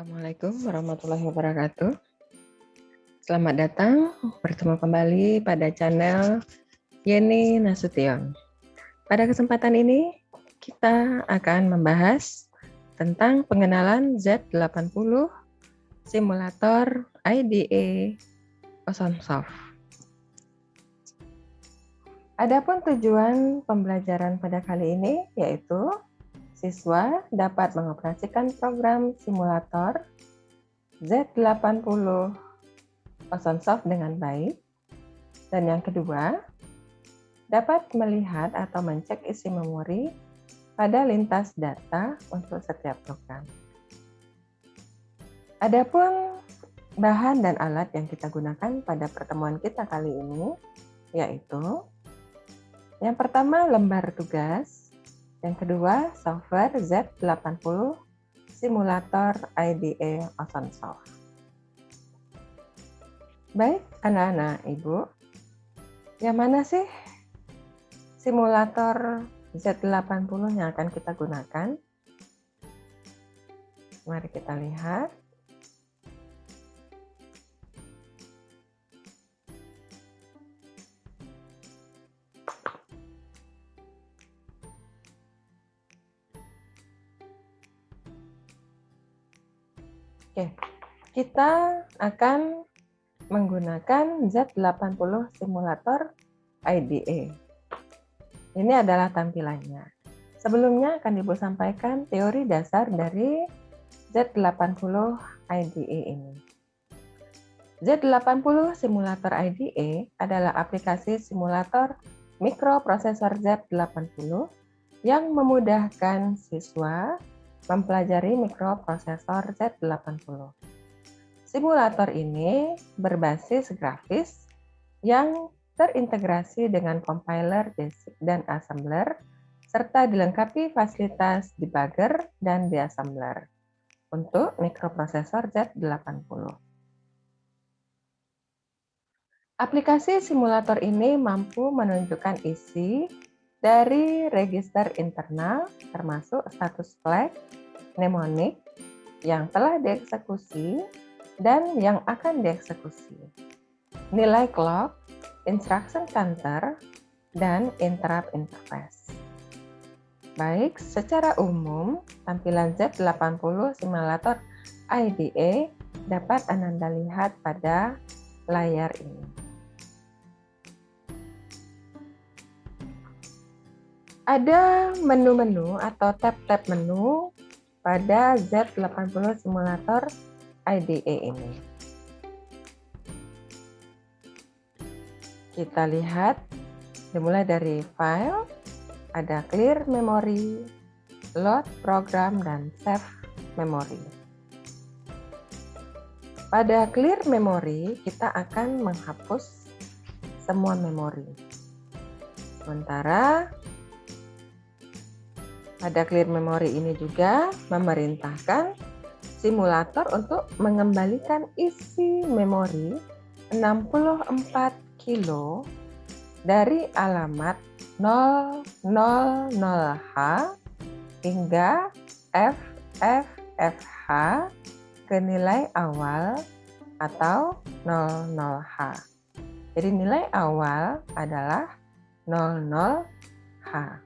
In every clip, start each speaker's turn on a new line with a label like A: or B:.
A: Assalamualaikum warahmatullahi wabarakatuh. Selamat datang bertemu kembali pada channel Yeni Nasution. Pada kesempatan ini kita akan membahas tentang pengenalan Z80 simulator IDE OceanSoft. Adapun tujuan pembelajaran pada kali ini yaitu siswa dapat mengoperasikan program simulator Z80 OceanSoft dengan baik. Dan yang kedua, dapat melihat atau mencek isi memori pada lintas data untuk setiap program. Adapun bahan dan alat yang kita gunakan pada pertemuan kita kali ini yaitu yang pertama lembar tugas, yang kedua software Z80 simulator IDE OceanSoft. Baik, anak-anak Ibu, yang mana sih simulator Z80 yang akan kita gunakan? Mari kita lihat. Oke, kita akan menggunakan Z80 simulator IDE. Ini adalah tampilannya. Sebelumnya akan Ibu sampaikan teori dasar dari Z80 IDE ini. Z80 simulator IDE adalah aplikasi simulator mikroprosesor Z80 yang memudahkan siswa mempelajari mikroprosesor Z80. Simulator ini berbasis grafis yang terintegrasi dengan compiler, basic, dan assembler, serta dilengkapi fasilitas debugger dan deassembler untuk mikroprosesor Z80. Aplikasi simulator ini mampu menunjukkan isi dari register internal termasuk status flag, mnemonik yang telah dieksekusi dan yang akan dieksekusi, nilai clock, instruction counter, dan interrupt interface. Baik, secara umum tampilan Z80 simulator IDE dapat Anda lihat pada layar ini. Ada menu-menu atau tab-tab menu pada Z80 simulator IDE ini. Kita lihat dimulai dari file, ada clear memory, load program, dan save memory. Pada clear memory, kita akan menghapus semua memori. Sementara pada clear memory ini juga memerintahkan simulator untuk mengembalikan isi memori 64 kilo dari alamat 000H hingga FFFH ke nilai awal atau 00H. Jadi nilai awal adalah 00H.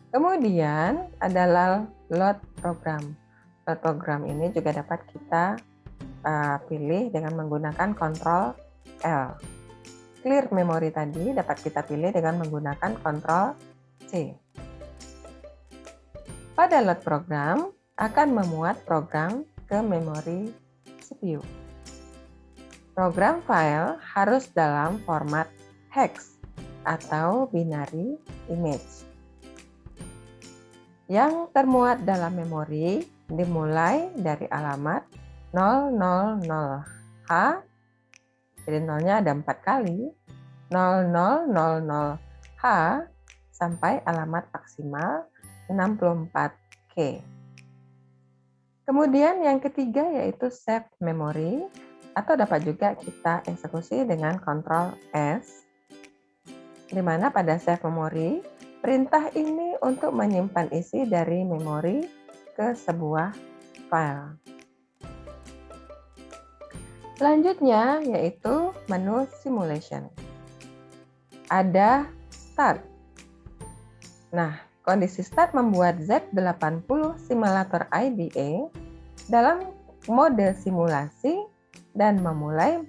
A: Kemudian adalah load program. Load program ini juga dapat kita pilih dengan menggunakan Ctrl L. Clear memory tadi dapat kita pilih dengan menggunakan Ctrl C. Pada load program akan memuat program ke memori CPU. Program file harus dalam format hex atau binary image yang termuat dalam memori dimulai dari alamat 000H, jadi nolnya ada 4 kali, 0000H sampai alamat maksimal 64K. Kemudian yang ketiga yaitu save memory, atau dapat juga kita eksekusi dengan Ctrl S, di mana pada save memory, perintah ini untuk menyimpan isi dari memori ke sebuah file. Selanjutnya yaitu menu simulation. Ada start. Nah, kondisi start membuat Z80 simulator IDE dalam mode simulasi dan memulai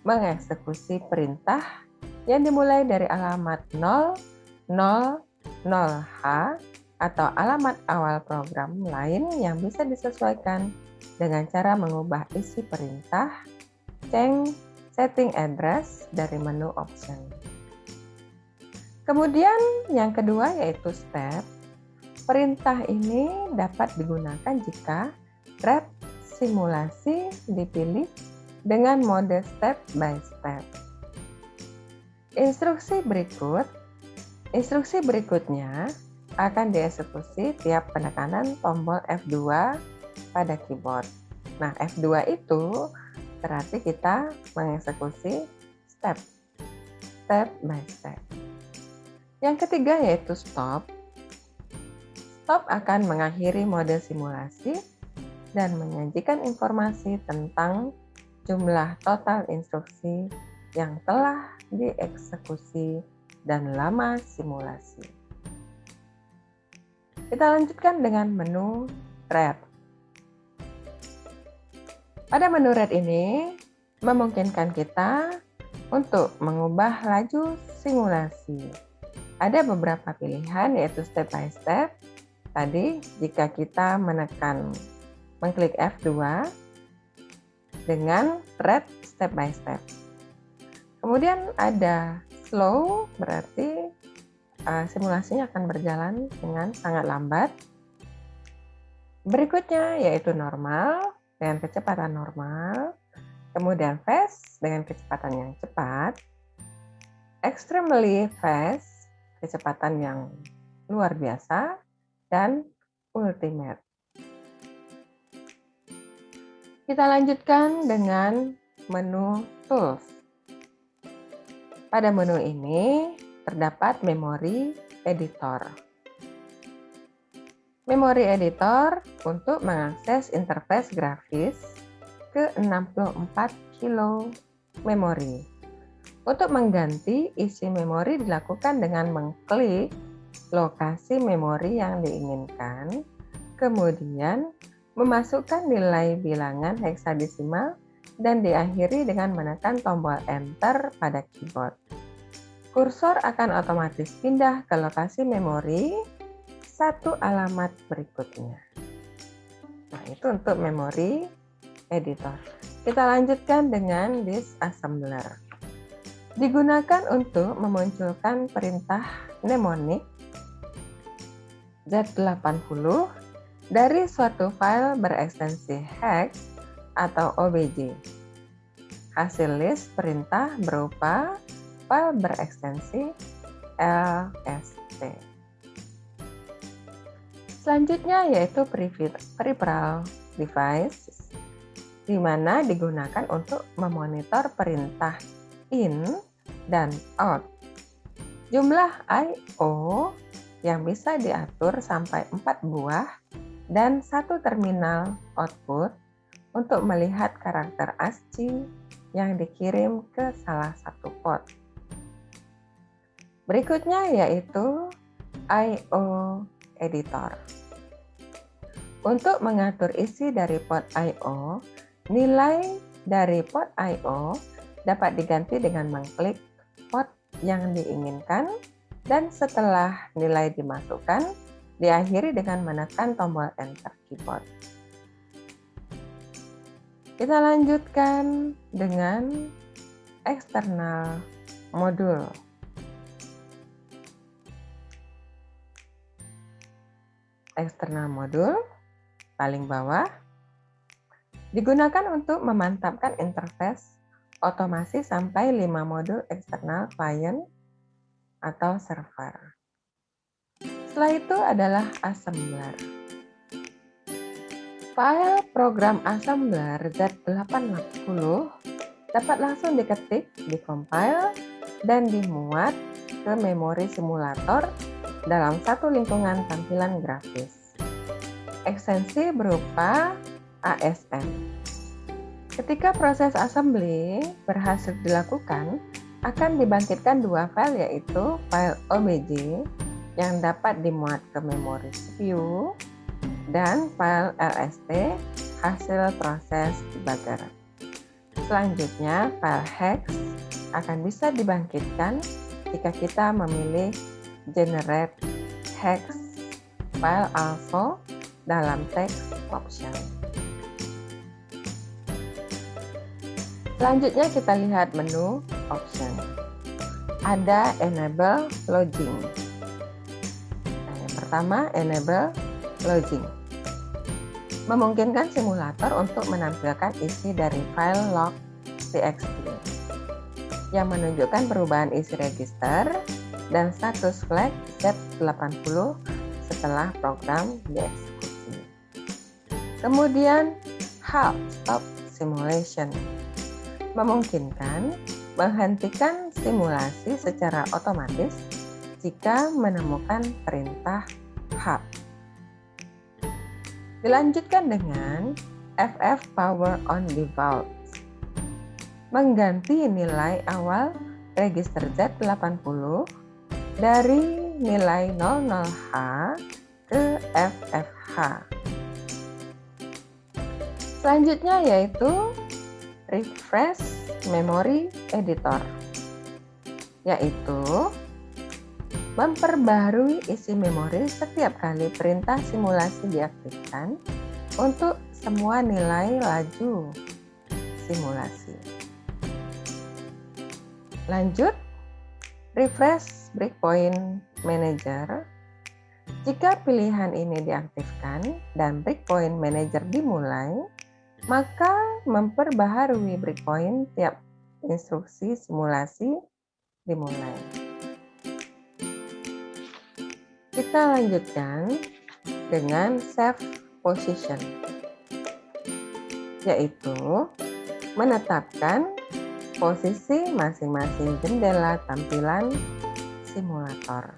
A: mengeksekusi perintah yang dimulai dari alamat 000H atau alamat awal program lain yang bisa disesuaikan dengan cara mengubah isi perintah, change setting address dari menu option. Kemudian yang kedua yaitu step. Perintah ini dapat digunakan jika red simulasi dipilih dengan mode step by step. Instruksi berikutnya akan dieksekusi tiap penekanan tombol F2 pada keyboard. Nah, F2 itu berarti kita mengeksekusi step by step. Yang ketiga yaitu stop. Stop akan mengakhiri mode simulasi dan menyajikan informasi tentang jumlah total instruksi yang telah dieksekusi dan lama simulasi. Kita lanjutkan dengan menu red. Pada menu red ini memungkinkan kita untuk mengubah laju simulasi. Ada beberapa pilihan yaitu step by step. Tadi jika kita mengklik F2 dengan red step by step. Kemudian ada slow, berarti simulasinya akan berjalan dengan sangat lambat. Berikutnya yaitu normal dengan kecepatan normal. Kemudian fast dengan kecepatan yang cepat. Extremely fast, kecepatan yang luar biasa. Dan ultimate. Kita lanjutkan dengan menu tools. Pada menu ini terdapat memory editor. Memory editor untuk mengakses interface grafis ke 64 kilo memori. Untuk mengganti isi memori dilakukan dengan mengklik lokasi memori yang diinginkan, kemudian memasukkan nilai bilangan heksadesimal dan diakhiri dengan menekan tombol Enter pada keyboard. Kursor akan otomatis pindah ke lokasi memori satu alamat berikutnya. Nah, itu untuk memory editor. Kita lanjutkan dengan disassembler. Digunakan untuk memunculkan perintah mnemonic Z80 dari suatu file berekstensi hex atau OBJ. Hasil list perintah berupa file berekstensi LST. Selanjutnya yaitu peripheral device, di mana digunakan untuk memonitor perintah in dan out. Jumlah I/O yang bisa diatur sampai 4 buah dan satu terminal output untuk melihat karakter ASCII yang dikirim ke salah satu port. Berikutnya yaitu I/O editor. Untuk mengatur isi dari port I/O, nilai dari port I/O dapat diganti dengan mengklik port yang diinginkan dan setelah nilai dimasukkan, diakhiri dengan menekan tombol Enter keyboard. Kita lanjutkan dengan eksternal modul. Eksternal modul paling bawah digunakan untuk memantapkan interface otomasi sampai 5 modul eksternal client atau server. Setelah itu adalah assembler. File program assembler Z80 dapat langsung diketik, dikompil, dan dimuat ke memori simulator dalam satu lingkungan tampilan grafis. Ekstensi berupa ASM. Ketika proses assembly berhasil dilakukan, akan dibangkitkan dua file, yaitu file OBJ yang dapat dimuat ke memori CPU dan file LST hasil proses debugger. Selanjutnya, file hex akan bisa dibangkitkan jika kita memilih generate hex file also dalam text option. Selanjutnya kita lihat menu option. Ada enable logging. Nah, yang pertama, enable logging memungkinkan simulator untuk menampilkan isi dari file log.txt yang menunjukkan perubahan isi register dan status flag Z80 setelah program dieksekusi. Kemudian, halt stop simulation memungkinkan menghentikan simulasi secara otomatis jika menemukan perintah halt. Dilanjutkan dengan FF Power On Default, mengganti nilai awal register Z80 dari nilai 00H ke FFH. Selanjutnya yaitu refresh memory editor, yaitu memperbarui isi memori setiap kali perintah simulasi diaktifkan untuk semua nilai laju simulasi. Lanjut, refresh breakpoint manager. Jika pilihan ini diaktifkan dan breakpoint manager dimulai, maka memperbaharui breakpoint tiap instruksi simulasi dimulai. Kita lanjutkan dengan save position, yaitu menetapkan posisi masing-masing jendela tampilan simulator.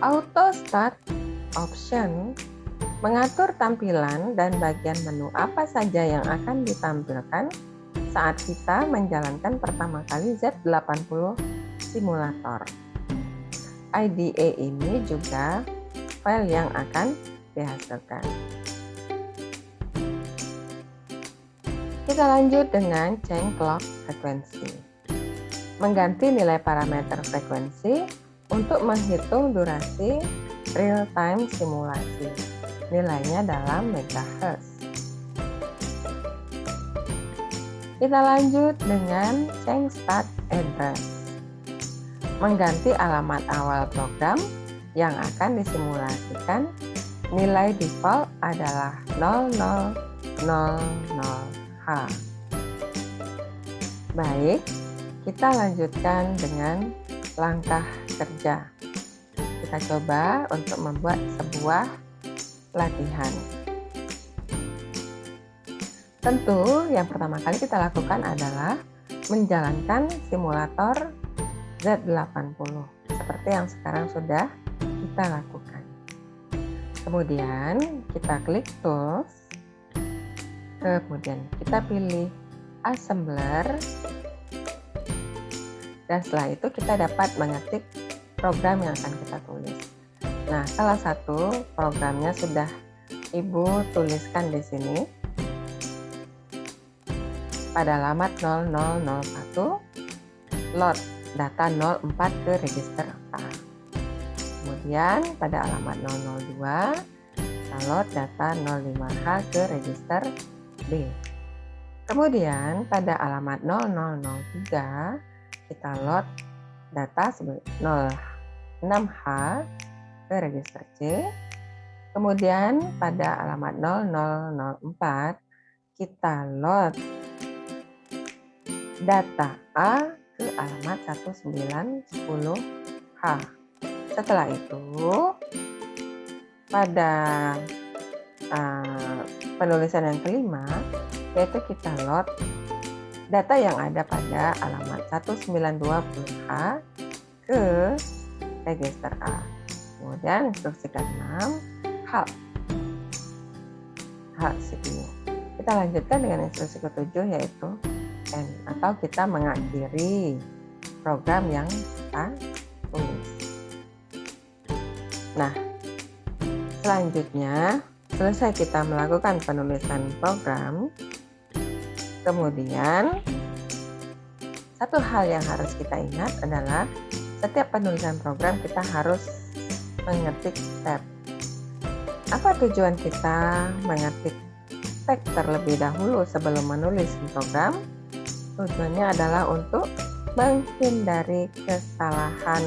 A: Auto Start Option mengatur tampilan dan bagian menu apa saja yang akan ditampilkan saat kita menjalankan pertama kali Z80 simulator. IDE ini juga file yang akan dihasilkan. Kita lanjut dengan change clock frequency. Mengganti nilai parameter frekuensi untuk menghitung durasi real-time simulasi. Nilainya dalam megahertz. Kita lanjut dengan change start address. Mengganti alamat awal program yang akan disimulasikan. Nilai default adalah 0000H. Baik, kita lanjutkan dengan langkah kerja. Kita coba untuk membuat sebuah latihan. Tentu yang pertama kali kita lakukan adalah menjalankan simulator Z80 seperti yang sekarang sudah kita lakukan. Kemudian kita klik tools, kemudian kita pilih assembler, dan setelah itu kita dapat mengetik program yang akan kita tulis. Nah, salah satu programnya sudah Ibu tuliskan di sini pada alamat 0001, load data 04 ke register A. Kemudian pada alamat 002, kita load data 05H ke register B. Kemudian pada alamat 0003, kita load data 06H ke register C. Kemudian pada alamat 0004 kita load data A ke alamat 1910H. Setelah itu pada penulisan yang kelima, yaitu kita load data yang ada pada alamat 1920H ke register A. Kemudian instruksi ke-6, halt CPU. Kita lanjutkan dengan instruksi ketujuh, yaitu end, atau kita mengakhiri program yang kita tulis. Nah, selanjutnya selesai kita melakukan penulisan program, kemudian satu hal yang harus kita ingat adalah setiap penulisan program kita harus mengetik tag. Apa tujuan kita mengetik tag terlebih dahulu sebelum menulis program? Tujuannya adalah untuk menghindari kesalahan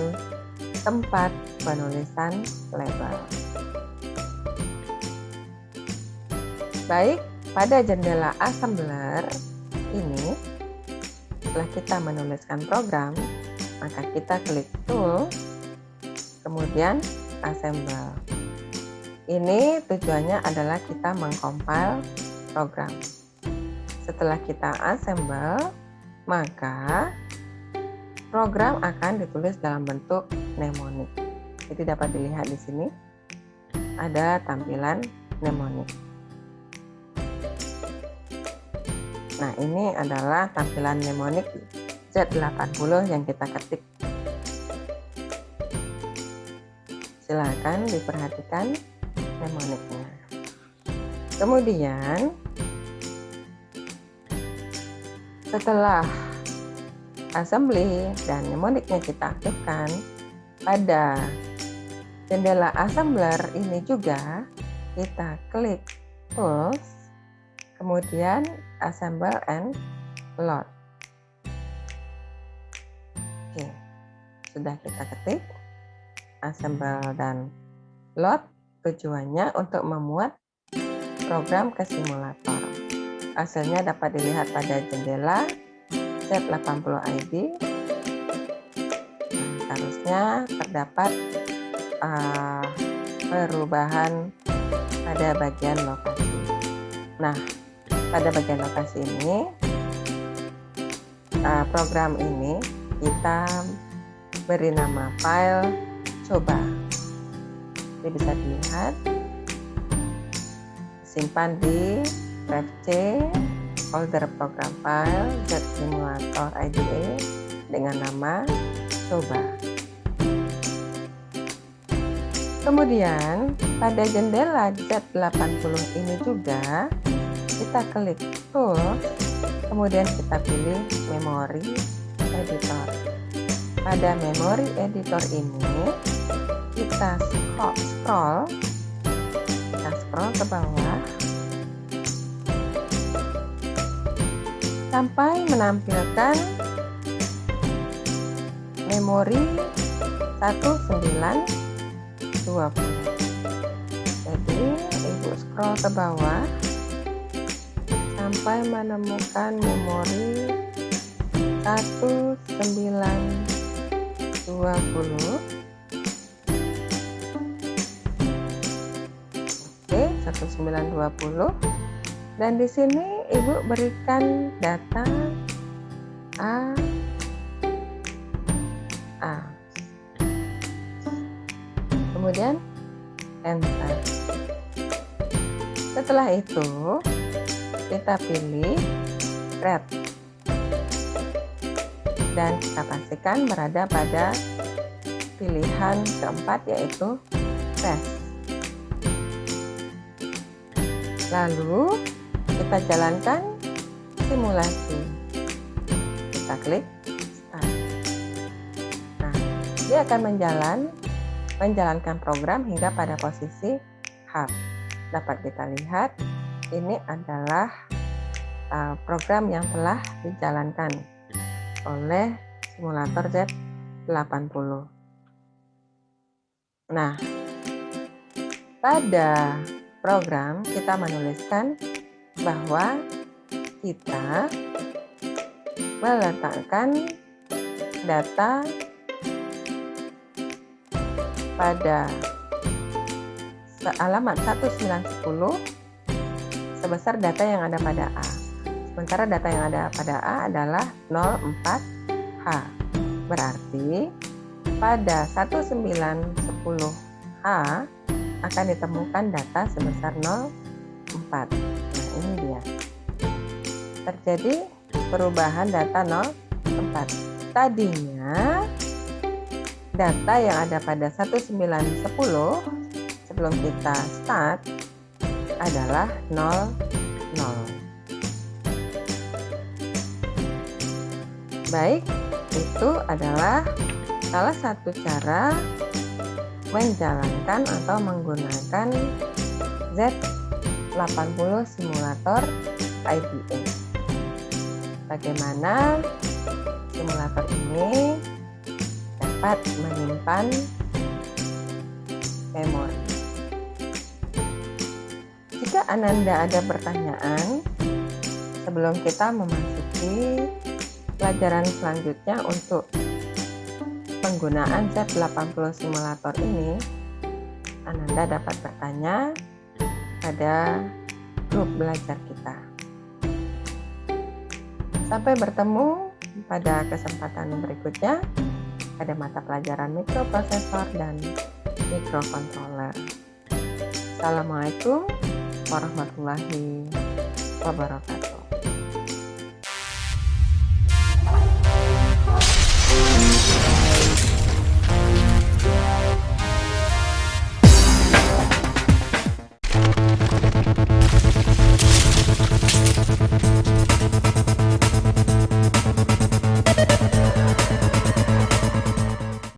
A: tempat penulisan label. Baik, pada jendela assembler ini, setelah kita menuliskan program, maka kita klik tool, kemudian assemble. Ini tujuannya adalah kita mengcompile program. Setelah kita assemble, maka program akan ditulis dalam bentuk mnemonic. Jadi dapat dilihat di sini ada tampilan mnemonic. Nah, ini adalah tampilan mnemonic Z80 yang kita ketik. Silakan diperhatikan mnemonicnya. Kemudian setelah assembly dan mnemonicnya kita aktifkan, pada jendela assembler ini juga kita klik tools, kemudian assemble and load. Oke, sudah kita ketik assemble dan load, tujuannya untuk memuat program ke simulator. Hasilnya dapat dilihat pada jendela Z80ID. Seharusnya terdapat perubahan pada bagian lokasi. Nah, pada bagian lokasi ini, program ini kita beri nama file coba. Jadi bisa dilihat, simpan di drive C, folder program file Z Simulator IDE dengan nama coba. Kemudian pada jendela Z80 ini juga kita klik tool, kemudian kita pilih memory editor. Pada memory editor ini kita scroll ke bawah sampai menampilkan memori 1920. Jadi Ibu scroll ke bawah sampai menemukan memori 1920. Oke, 1920. Dan di sini Ibu berikan data A. Kemudian enter. Setelah itu kita pilih red dan kita pastikan berada pada pilihan keempat, yaitu test. Lalu kita jalankan simulasi. Kita klik start. Nah, dia akan menjalankan program hingga pada posisi hard. Dapat kita lihat, ini adalah program yang telah dijalankan oleh simulator Z80. Nah, pada program kita menuliskan bahwa kita meletakkan data pada alamat 1910 sebesar data yang ada pada A. Sementara data yang ada pada A adalah 04H. Berarti pada 1910H akan ditemukan data sebesar 04. Nah, ini dia. terjadi perubahan data 0 tempat. Tadinya data yang ada pada 1910 sebelum kita start adalah 0, 0. Baik, itu adalah salah satu cara menjalankan atau menggunakan Z80 simulator IBM. Bagaimana simulator ini dapat menyimpan memori. Jika Ananda ada pertanyaan sebelum kita memasuki pelajaran selanjutnya untuk penggunaan Z80 simulator ini, Ananda dapat bertanya pada grup belajar kita. Sampai bertemu pada kesempatan berikutnya pada mata pelajaran mikroprosesor dan mikrokontroler. Assalamualaikum warahmatullahi wabarakatuh.